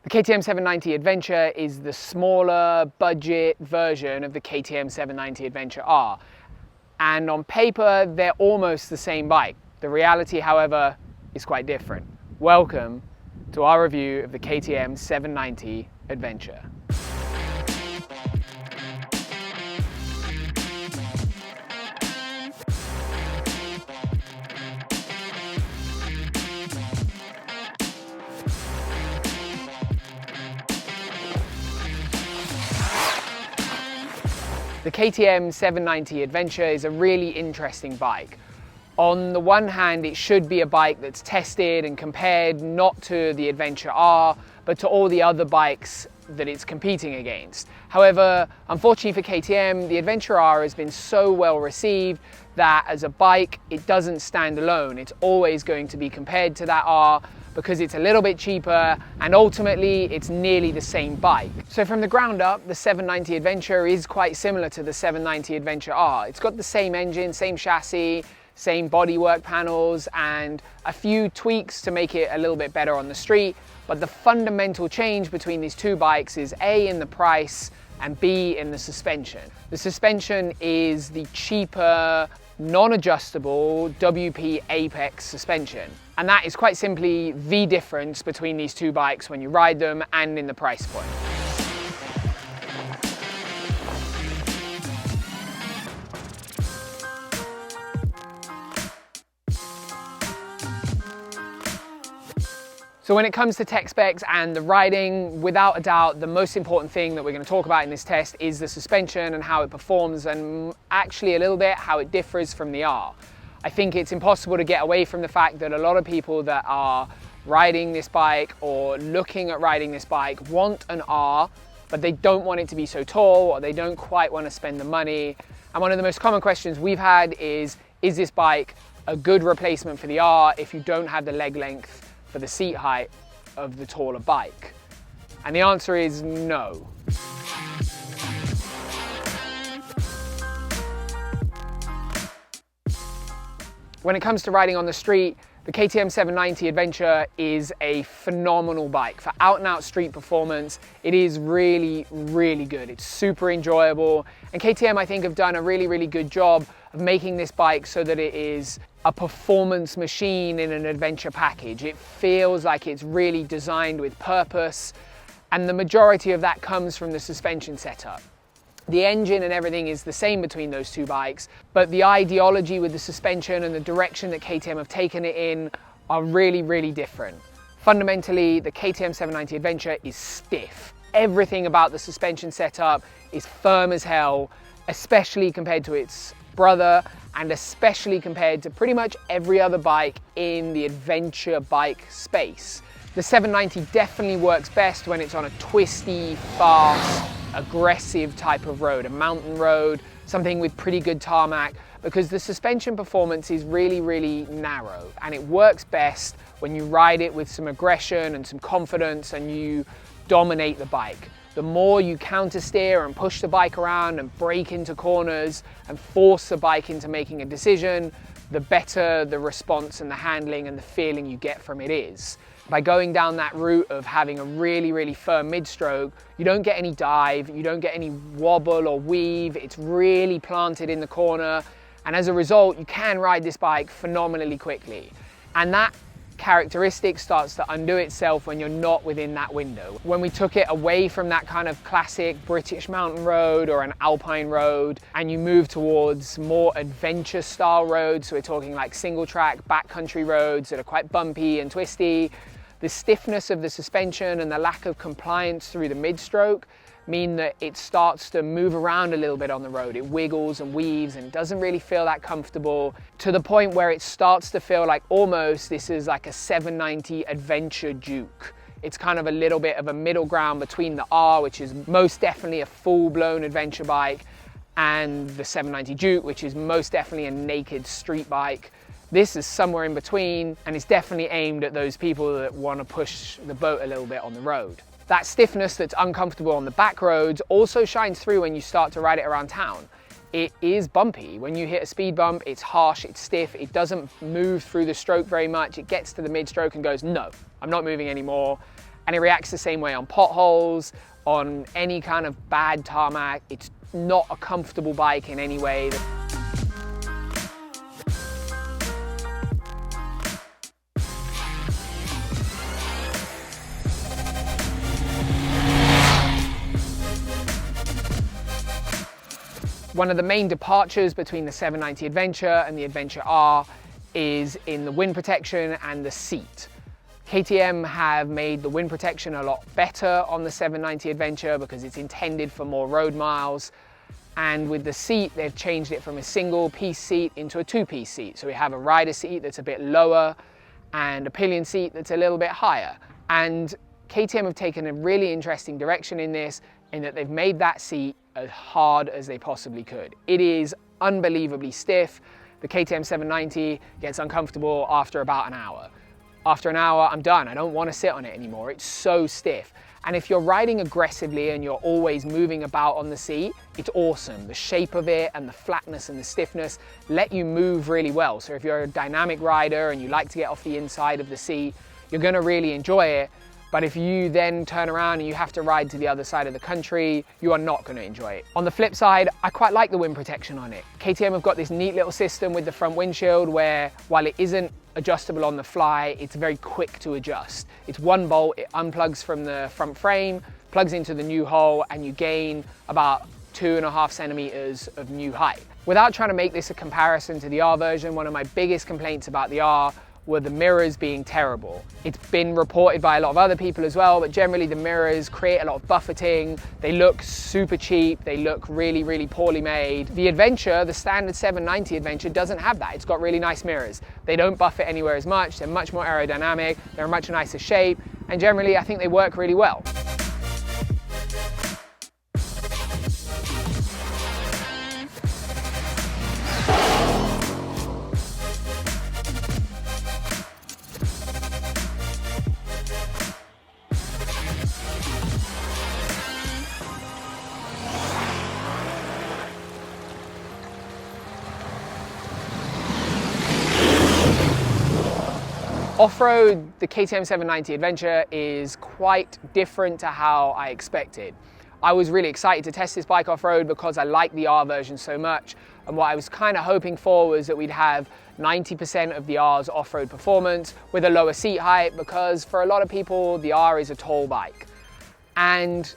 The KTM 790 Adventure is the smaller budget version of the KTM 790 Adventure R. And on paper, they're almost the same bike. The reality, however, is quite different. Welcome to our review of the KTM 790 Adventure. The KTM 790 Adventure is a really interesting bike. On the one hand, it should be a bike that's tested and compared not to the Adventure R, but to all the other bikes that it's competing against. However, unfortunately for KTM, the Adventure R has been so well received that as a bike, it doesn't stand alone. It's always going to be compared to that R because it's a little bit cheaper and ultimately it's nearly the same bike. So from the ground up, the 790 Adventure is quite similar to the 790 Adventure R. It's got the same engine, same chassis, same bodywork panels, and a few tweaks to make it a little bit better on the street. But the fundamental change between these two bikes is A, in the price, and B, in the suspension. The suspension is the cheaper, non-adjustable WP Apex suspension. And that is quite simply the difference between these two bikes when you ride them and in the price point. So when it comes to tech specs and the riding, without a doubt, the most important thing that we're going to talk about in this test is the suspension and how it performs, and actually a little bit how it differs from the R. I think it's impossible to get away from the fact that a lot of people that are riding this bike or looking at riding this bike want an R, but they don't want it to be so tall, or they don't quite want to spend the money. And one of the most common questions we've had is this bike a good replacement for the R if you don't have the leg length for the seat height of the taller bike? And the answer is no. When it comes to riding on the street, the KTM 790 Adventure is a phenomenal bike. For out and out street performance, it is really, really good. It's super enjoyable. And KTM, I think, have done a really, really good job of making this bike so that it is a performance machine in an adventure package. It feels like it's really designed with purpose, and the majority of that comes from the suspension setup. The engine and everything is the same between those two bikes, but the ideology with the suspension and the direction that KTM have taken it in are really, really different. Fundamentally, the KTM 790 Adventure is stiff. Everything about the suspension setup is firm as hell, especially compared to its brother, and especially compared to pretty much every other bike in the adventure bike space. The 790 definitely works best when it's on a twisty, fast, aggressive type of road, a mountain road, something with pretty good tarmac, because the suspension performance is really, really narrow, and it works best when you ride it with some aggression and some confidence and you dominate the bike. The more you counter steer and push the bike around and brake into corners and force the bike into making a decision, the better the response and the handling and the feeling you get from it is. By going down that route of having a really, really firm mid-stroke, you don't get any dive, you don't get any wobble or weave, it's really planted in the corner, and as a result, you can ride this bike phenomenally quickly. And that characteristic starts to undo itself when you're not within that window. When we took it away from that kind of classic British mountain road or an alpine road, and you move towards more adventure style roads, so we're talking like single track backcountry roads that are quite bumpy and twisty, the stiffness of the suspension and the lack of compliance through the mid-stroke mean that it starts to move around a little bit on the road. It wiggles and weaves and doesn't really feel that comfortable, to the point where it starts to feel like almost this is like a 790 Adventure Duke. It's kind of a little bit of a middle ground between the R, which is most definitely a full-blown adventure bike, and the 790 Duke, which is most definitely a naked street bike. This is somewhere in between, and it's definitely aimed at those people that want to push the boat a little bit on the road. That stiffness that's uncomfortable on the back roads also shines through when you start to ride it around town. It is bumpy. When you hit a speed bump, it's harsh, it's stiff, it doesn't move through the stroke very much. It gets to the mid-stroke and goes, no, I'm not moving anymore. and it reacts the same way on potholes, on any kind of bad tarmac. It's not a comfortable bike in any way. One of the main departures between the 790 Adventure and the Adventure R is in the wind protection and the seat. KTM have made the wind protection a lot better on the 790 Adventure because it's intended for more road miles. And with the seat, they've changed it from a single piece seat into a two-piece seat. So we have a rider seat that's a bit lower and a pillion seat that's a little bit higher. And KTM have taken a really interesting direction in this, in that they've made that seat as hard as they possibly could. It is unbelievably stiff. The KTM 790 gets uncomfortable after about an hour. After an hour, I'm done. I don't want to sit on it anymore. It's so stiff. And if you're riding aggressively and you're always moving about on the seat, it's awesome. The shape of it and the flatness and the stiffness let you move really well. So if you're a dynamic rider and you like to get off the inside of the seat, you're going to really enjoy it. But if you then turn around and you have to ride to the other side of the country, you are not going to enjoy it. On the flip side, I quite like the wind protection on it. KTM have got this neat little system with the front windshield where, while it isn't adjustable on the fly, it's very quick to adjust. It's one bolt, it unplugs from the front frame, plugs into the new hole, and you gain about 2.5 centimeters of new height. Without trying to make this a comparison to the R version, one of my biggest complaints about the R were the mirrors being terrible. It's been reported by a lot of other people as well, but generally the mirrors create a lot of buffeting. They look super cheap. They look really, really poorly made. The Adventure, the standard 790 Adventure, doesn't have that. It's got really nice mirrors. They don't buffet anywhere as much. They're much more aerodynamic. They're a much nicer shape. And generally, I think they work really well. Off-road, the KTM 790 Adventure is quite different to how I expected. I was really excited to test this bike off-road because I like the R version so much, and what I was kind of hoping for was that we'd have 90% of the R's off-road performance with a lower seat height, because for a lot of people the R is a tall bike. And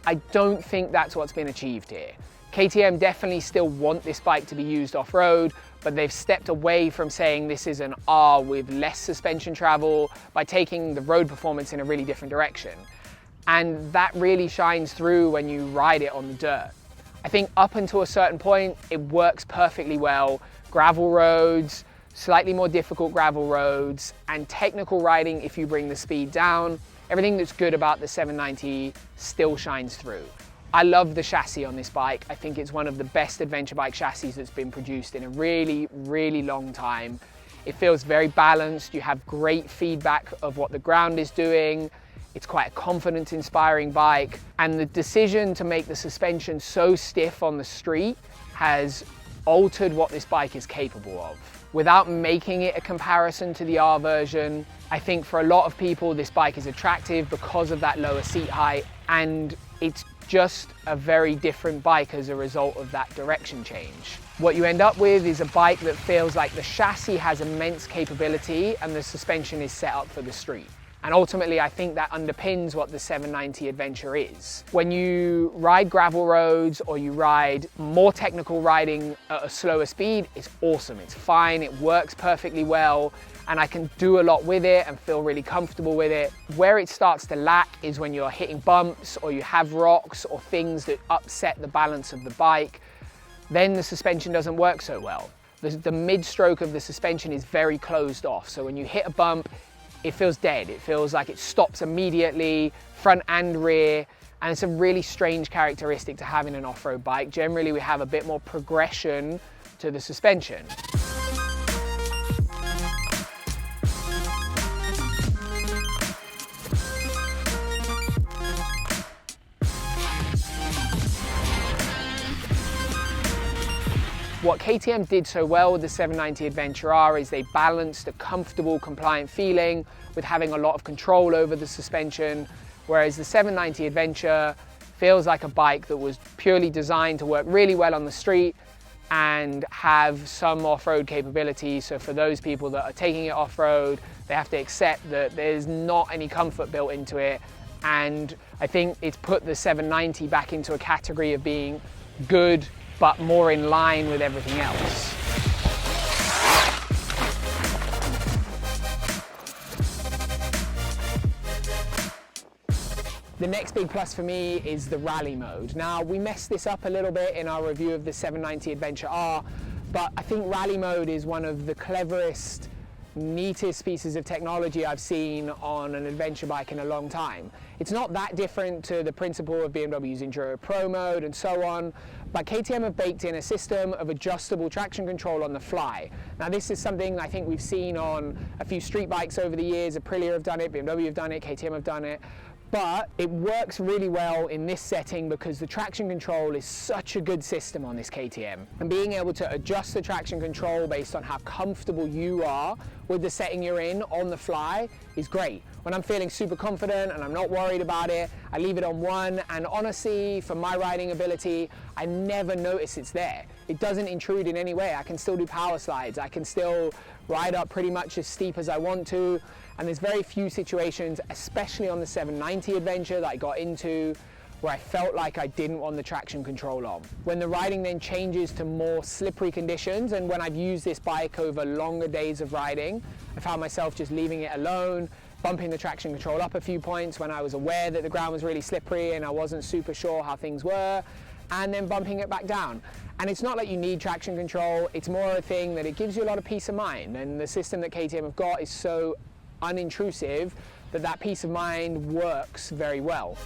I don't think that's what's been achieved here. KTM definitely still want this bike to be used off-road, but they've stepped away from saying this is an R with less suspension travel by taking the road performance in a really different direction. And that really shines through when you ride it on the dirt. I think up until a certain point, it works perfectly well. Gravel roads, slightly more difficult gravel roads, and technical riding if you bring the speed down. Everything that's good about the 790 still shines through. I love the chassis on this bike. I think it's one of the best adventure bike chassis that's been produced in a really, really long time. It feels very balanced. You have great feedback of what the ground is doing. It's quite a confidence-inspiring bike. And the decision to make the suspension so stiff on the street has altered what this bike is capable of. Without making it a comparison to the R version, I think for a lot of people this bike is attractive because of that lower seat height, and it's just a very different bike as a result of that direction change. What you end up with is a bike that feels like the chassis has immense capability and the suspension is set up for the street. And ultimately, I think that underpins what the 790 Adventure is. When you ride gravel roads or you ride more technical riding at a slower speed, it's awesome. It's fine, it works perfectly well, and I can do a lot with it and feel really comfortable with it. Where it starts to lack is when you're hitting bumps or you have rocks or things that upset the balance of the bike. Then the suspension doesn't work so well. The mid-stroke of the suspension is very closed off. So when you hit a bump, it feels dead. It feels like it stops immediately, front and rear, and it's a really strange characteristic to have in an off-road bike. Generally, we have a bit more progression to the suspension. What KTM did so well with the 790 Adventure R is they balanced a comfortable, compliant feeling with having a lot of control over the suspension, whereas the 790 Adventure feels like a bike that was purely designed to work really well on the street and have some off-road capability. So for those people that are taking it off-road, they have to accept that there's not any comfort built into it. And I think it's put the 790 back into a category of being good, but more in line with everything else. The next big plus for me is the rally mode. Now, we messed this up a little bit in our review of the 790 Adventure R, but I think rally mode is one of the cleverest, neatest pieces of technology I've seen on an adventure bike in a long time. It's not that different to the principle of BMW's Enduro Pro mode and so on, but KTM have baked in a system of adjustable traction control on the fly. Now, this is something I think we've seen on a few street bikes over the years. Aprilia have done it, BMW have done it, KTM have done it. But it works really well in this setting because the traction control is such a good system on this KTM. And being able to adjust the traction control based on how comfortable you are with the setting you're in on the fly is great. When I'm feeling super confident and I'm not worried about it, I leave it on 1, and honestly, for my riding ability, I never notice it's there. It doesn't intrude in any way. I can still do power slides. I can still ride up pretty much as steep as I want to. And there's very few situations, especially on the 790 Adventure, that I got into where I felt like I didn't want the traction control on. When the riding then changes to more slippery conditions, and when I've used this bike over longer days of riding, I found myself just leaving it alone, bumping the traction control up a few points when I was aware that the ground was really slippery and I wasn't super sure how things were, and then bumping it back down. And it's not like you need traction control, it's more a thing that it gives you a lot of peace of mind, and the system that KTM have got is so unintrusive that that peace of mind works very well.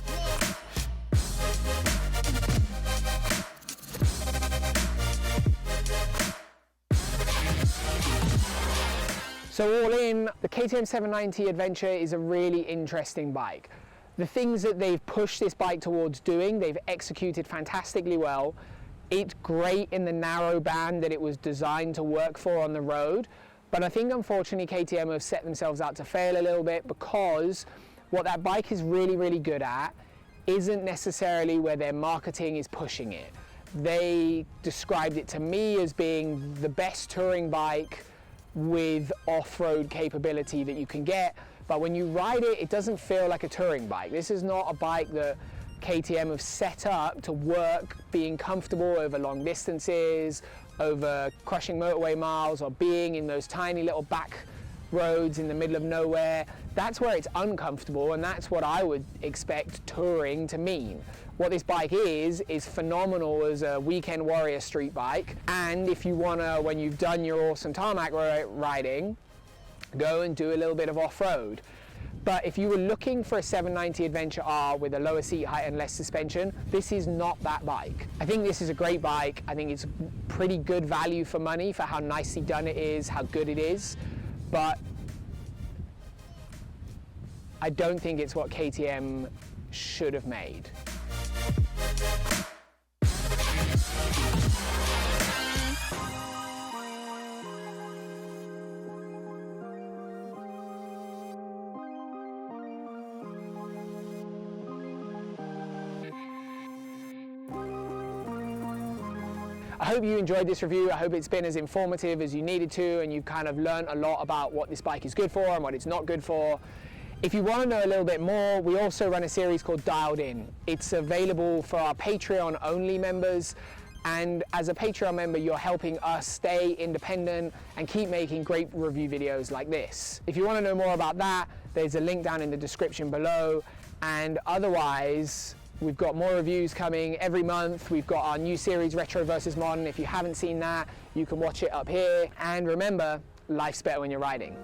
So all in, the KTM 790 Adventure is a really interesting bike. The things that they've pushed this bike towards doing, they've executed fantastically well. It's great in the narrow band that it was designed to work for on the road. But I think unfortunately KTM have set themselves out to fail a little bit, because what that bike is really, really good at isn't necessarily where their marketing is pushing it. They described it to me as being the best touring bike with off-road capability that you can get, but when you ride it, it doesn't feel like a touring bike. This is not a bike that KTM have set up to work being comfortable over long distances, over crushing motorway miles, or being in those tiny little back roads in the middle of nowhere. That's where it's uncomfortable, and that's what I would expect touring to mean. What this bike is phenomenal as a weekend warrior street bike, and if you wanna, when you've done your awesome tarmac riding, go and do a little bit of off-road. But if you were looking for a 790 Adventure R with a lower seat height and less suspension, this is not that bike. I think this is a great bike. I think it's pretty good value for money for how nicely done it is, how good it is. But I don't think it's what KTM should have made. I hope you enjoyed this review. I hope it's been as informative as you needed to, and you've kind of learned a lot about what this bike is good for and what it's not good for. If you want to know a little bit more, we also run a series called Dialed In. It's available for our Patreon only members, and as a Patreon member, you're helping us stay independent and keep making great review videos like this. If you want to know more about that, there's a link down in the description below, and otherwise, we've got more reviews coming every month. We've got our new series, Retro versus Modern. If you haven't seen that, you can watch it up here. And remember, life's better when you're riding.